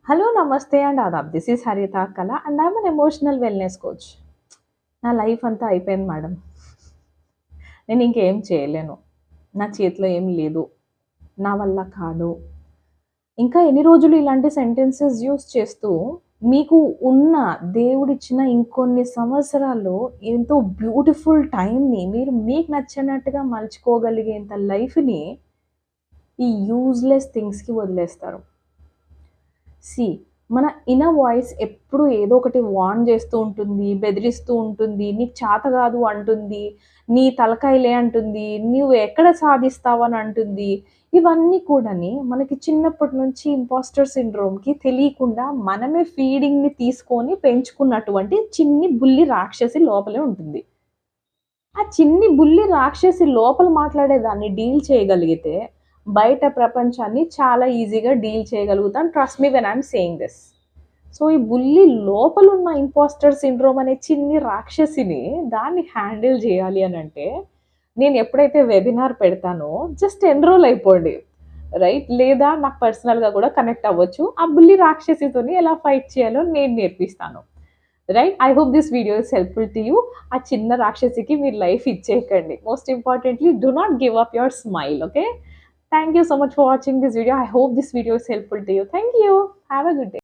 Hello, నమస్తే and Aadab. This is హరిత కళ and I'm an emotional wellness coach. నా లైఫ్ అంతా అయిపోయింది మేడం. నేను ఇంకేం చేయలేను. నా చేతిలో ఏం లేదు. నా వల్ల కాదు. ఇంకా ఎన్ని రోజులు ఇలాంటి సెంటెన్సెస్ యూజ్ చేస్తూ మీకు ఉన్న దేవుడిచ్చిన ఇంకొన్ని సంవత్సరాల్లో ఎంతో బ్యూటిఫుల్ టైమ్‌ని మీరు మీకు నచ్చినట్టుగా మలుచుకోగలిగేంత లైఫ్‌ని ఈ యూజ్‌లెస్ థింగ్స్‌కి వదిలేస్తారు. సీ, మన ఇన్నర్ వాయిస్ ఎప్పుడు ఏదో ఒకటి వార్న్ చేస్తూ ఉంటుంది, బెదిరిస్తూ ఉంటుంది, నీకు చేత కాదు అంటుంది, నీ తలకాయలే అంటుంది, నువ్వు ఎక్కడ సాధిస్తావని అంటుంది. ఇవన్నీ కూడాని మనకి చిన్నప్పటి నుంచి ఇంపాస్టర్ సిండ్రోమ్‌కి తెలియకుండా మనమే ఫీడింగ్‌ని తీసుకొని పెంచుకున్నటువంటి చిన్ని బుల్లి రాక్షసి లోపలే ఉంటుంది. ఆ చిన్ని బుల్లి రాక్షసి లోపల మాట్లాడేదాన్ని డీల్ చేయగలిగితే, బయట ప్రపంచాన్ని చాలా ఈజీగా డీల్ చేయగలుగుతాం. Trust me when I am saying this. So, ఈ బుల్లి లోపలున్న ఇంపోస్టర్ సిండ్రోమ్ అనే చిన్ని రాక్షసిని దాన్ని హ్యాండిల్ జేయాలి అనంటే, నేను ఎప్పుడైతే వెబినార్ పెడతానో జస్ట్ ఎన్రోల్ అయిపోండి. రైట్? లేదా నాకు పర్సనల్‌గా గూడా కనెక్ట్ అవ్వచ్చు. ఆ బుల్లి రాక్షసితోని ఎలా ఫైట్ చేయాలో నేను నేర్పిస్తాను. Right? I hope this video is helpful to you. ఆ చిన్న రాక్షసికి మీరు లైఫ్ ఇచ్చేయకండి. Most importantly do not give up your smile. Okay? Thank you so much for watching this video. I hope this video is helpful to you. Thank you. Have a good day.